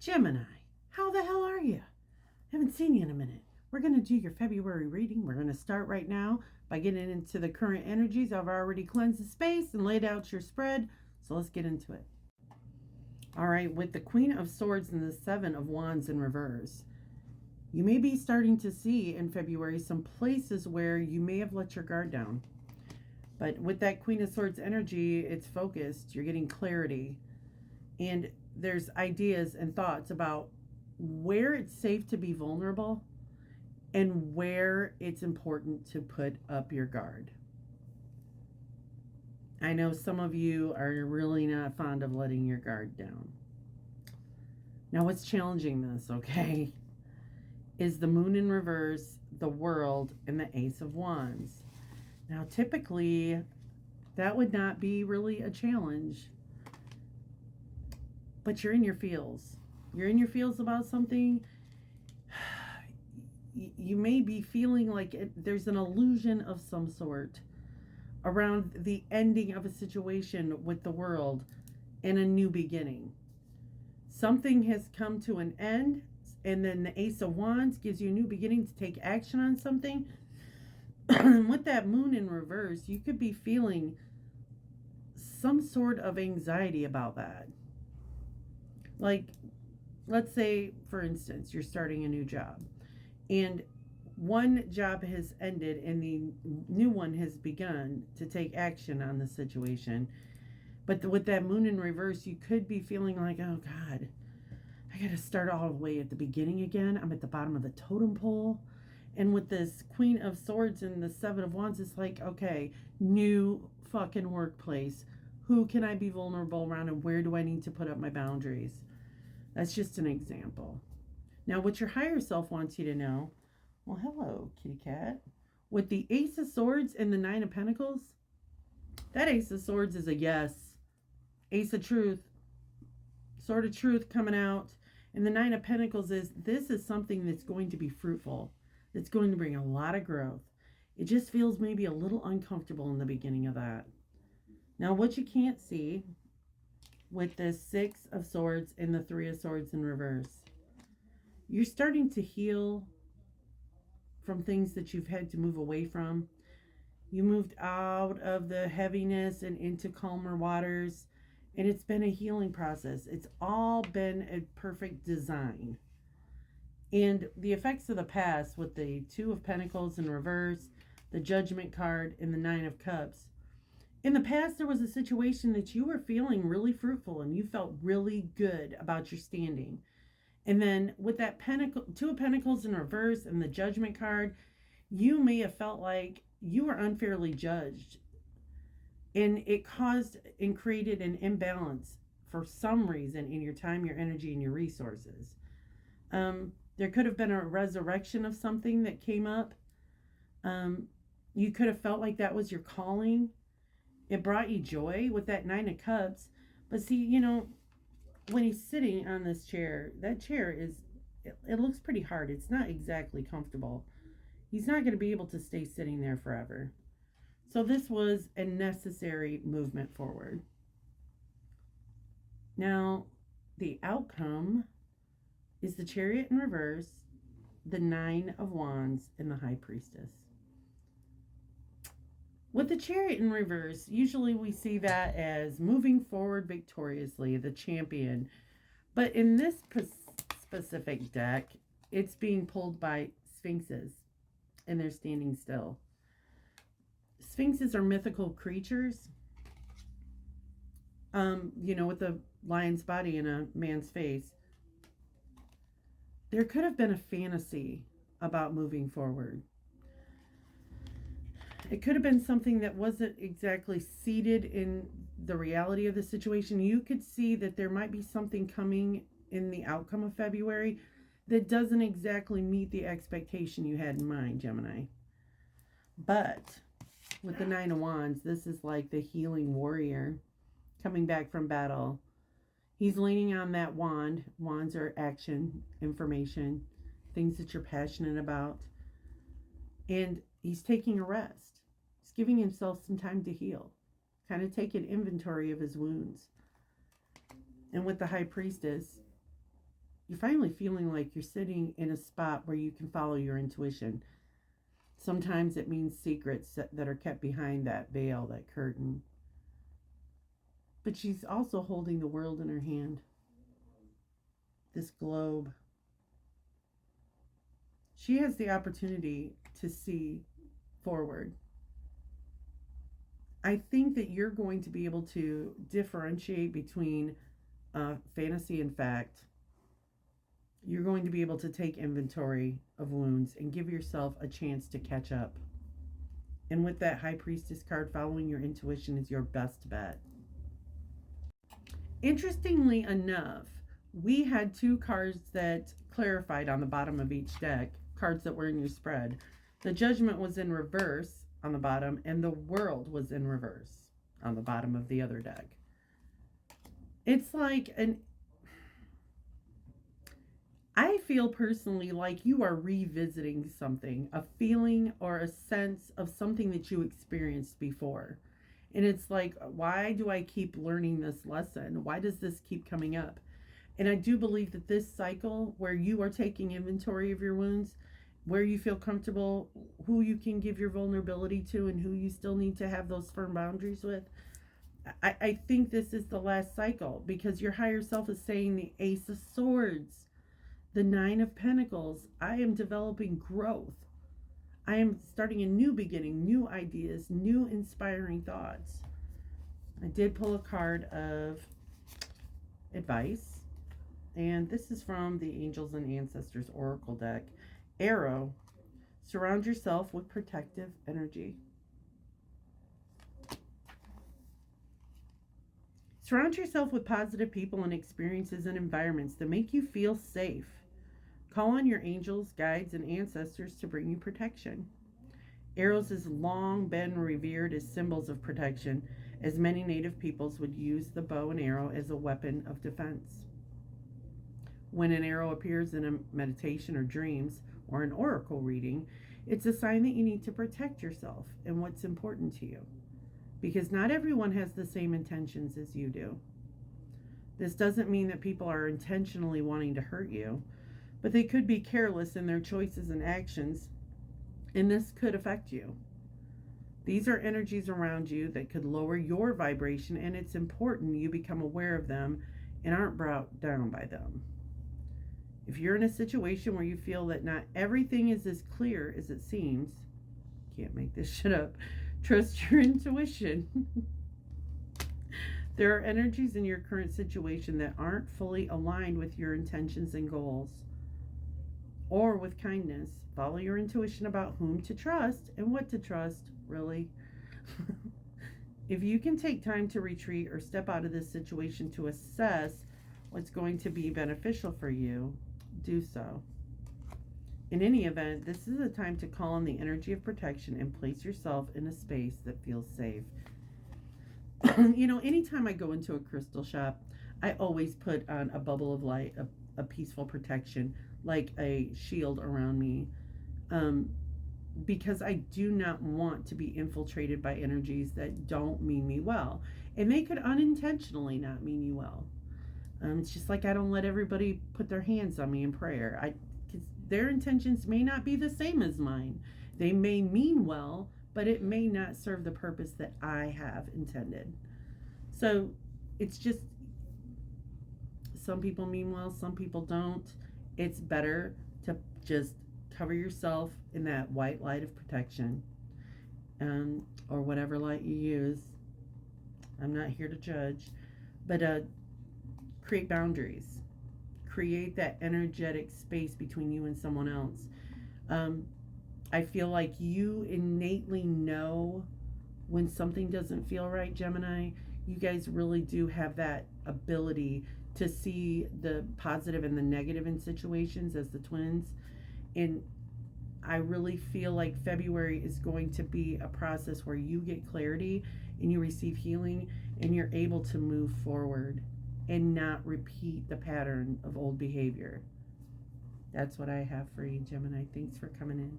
Gemini, how the hell are you? Haven't seen you in a minute. We're going to do your February reading. We're going to start right now by getting into the current energies. I've already cleansed the space and laid out your spread, so let's get into it. All right, with the Queen of Swords and the Seven of Wands in reverse, you may be starting to see in February some places where you may have let your guard down. But with that Queen of Swords energy, it's focused. You're getting clarity. And there's ideas and thoughts about where it's safe to be vulnerable and where it's important to put up your guard. I know some of you are really not fond of letting your guard down. Now, what's challenging this, okay, is the Moon in reverse, the World, and the Ace of Wands. Now, typically, that would not be really a challenge. But you're in your feels. You're in your feels about something. You may be feeling like there's an illusion of some sort around the ending of a situation with the world and a new beginning. Something has come to an end, and then the Ace of Wands gives you a new beginning to take action on something. With that Moon in reverse, you could be feeling some sort of anxiety about that. Like, let's say, for instance, you're starting a new job and one job has ended and the new one has begun to take action on the situation. But with that Moon in reverse, you could be feeling like, oh God, I got to start all the way at the beginning again. I'm at the bottom of the totem pole. And with this Queen of Swords and the Seven of Wands, it's like, okay, new fucking workplace. Who can I be vulnerable around and where do I need to put up my boundaries? That's just an example. Now, what your higher self wants you to know, well, hello, kitty cat. With the Ace of Swords and the Nine of Pentacles, that Ace of Swords is a yes. Ace of Truth, Sword of Truth coming out. And the Nine of Pentacles is, this is something that's going to be fruitful. That's going to bring a lot of growth. It just feels maybe a little uncomfortable in the beginning of that. Now, what you can't see with the Six of Swords and the Three of Swords in reverse, you're starting to heal from things that you've had to move away from. You moved out of the heaviness and into calmer waters, and it's been a healing process. It's all been a perfect design. And the effects of the past with the Two of Pentacles in reverse, the Judgment card, and the Nine of Cups, in the past, there was a situation that you were feeling really fruitful and you felt really good about your standing. And then with that Two of Pentacles in reverse and the Judgment card, you may have felt like you were unfairly judged. And it caused and created an imbalance for some reason in your time, your energy, and your resources. There could have been a resurrection of something that came up. You could have felt like that was your calling. It brought you joy with that Nine of Cups. But see, you know, when he's sitting on this chair, that chair it looks pretty hard. It's not exactly comfortable. He's not going to be able to stay sitting there forever. So this was a necessary movement forward. Now, the outcome is the Chariot in reverse, the Nine of Wands, and the High Priestess. With the Chariot in reverse, usually we see that as moving forward victoriously, the champion. But in this specific deck, it's being pulled by Sphinxes, and they're standing still. Sphinxes are mythical creatures, you know, with a lion's body and a man's face. There could have been a fantasy about moving forward. It could have been something that wasn't exactly seated in the reality of the situation. You could see that there might be something coming in the outcome of February that doesn't exactly meet the expectation you had in mind, Gemini. But with the Nine of Wands, this is like the healing warrior coming back from battle. He's leaning on that wand. Wands are action, information, things that you're passionate about. And he's taking a rest. He's giving himself some time to heal. Kind of take an inventory of his wounds. And with the High Priestess, you're finally feeling like you're sitting in a spot where you can follow your intuition. Sometimes it means secrets that are kept behind that veil, that curtain. But she's also holding the world in her hand, this globe. She has the opportunity to see forward. I think that you're going to be able to differentiate between fantasy and fact. You're going to be able to take inventory of wounds and give yourself a chance to catch up. And with that High Priestess card, following your intuition is your best bet. Interestingly enough, we had two cards that clarified on the bottom of each deck, cards that were in your spread. The Judgment was in reverse on the bottom, and the World was in reverse on the bottom of the other deck. It's like I feel personally like you are revisiting something, a feeling or a sense of something that you experienced before. And it's like, why do I keep learning this lesson? Why does this keep coming up? And I do believe that this cycle where you are taking inventory of your wounds, where you feel comfortable, who you can give your vulnerability to, and who you still need to have those firm boundaries with, I think this is the last cycle, because your higher self is saying the Ace of Swords, the Nine of Pentacles. I am developing growth. I am starting a new beginning, new ideas, new inspiring thoughts. I did pull a card of advice, and this is from the Angels and Ancestors Oracle deck. Arrow, surround yourself with protective energy. Surround yourself with positive people and experiences and environments that make you feel safe. Call on your angels, guides, and ancestors to bring you protection. Arrows has long been revered as symbols of protection, as many native peoples would use the bow and arrow as a weapon of defense. When an arrow appears in a meditation or dreams or an oracle reading, it's a sign that you need to protect yourself and what's important to you, because not everyone has the same intentions as you do. This doesn't mean that people are intentionally wanting to hurt you, but they could be careless in their choices and actions, and this could affect you. These are energies around you that could lower your vibration, and it's important you become aware of them and aren't brought down by them. If you're in a situation where you feel that not everything is as clear as it seems, can't make this shit up, trust your intuition. There are energies in your current situation that aren't fully aligned with your intentions and goals, or with kindness. Follow your intuition about whom to trust and what to trust, really. If you can take time to retreat or step out of this situation to assess what's going to be beneficial for you, do so. In any event, this is a time to call on the energy of protection and place yourself in a space that feels safe. Anytime I go into a crystal shop, I always put on a bubble of light, a peaceful protection, like a shield around me, because I do not want to be infiltrated by energies that don't mean me well, and they could unintentionally not mean you well. It's just like I don't let everybody put their hands on me in prayer, because their intentions may not be the same as mine. They may mean well, but it may not serve the purpose that I have intended. So it's just, some people mean well, some people don't. It's better to just cover yourself in that white light of protection, or whatever light you use. I'm not here to judge, but create boundaries. Create that energetic space between you and someone else. I feel like you innately know when something doesn't feel right, Gemini. You guys really do have that ability to see the positive and the negative in situations as the twins. And I really feel like February is going to be a process where you get clarity and you receive healing and you're able to move forward and not repeat the pattern of old behavior. That's what I have for you, Gemini. Thanks for coming in.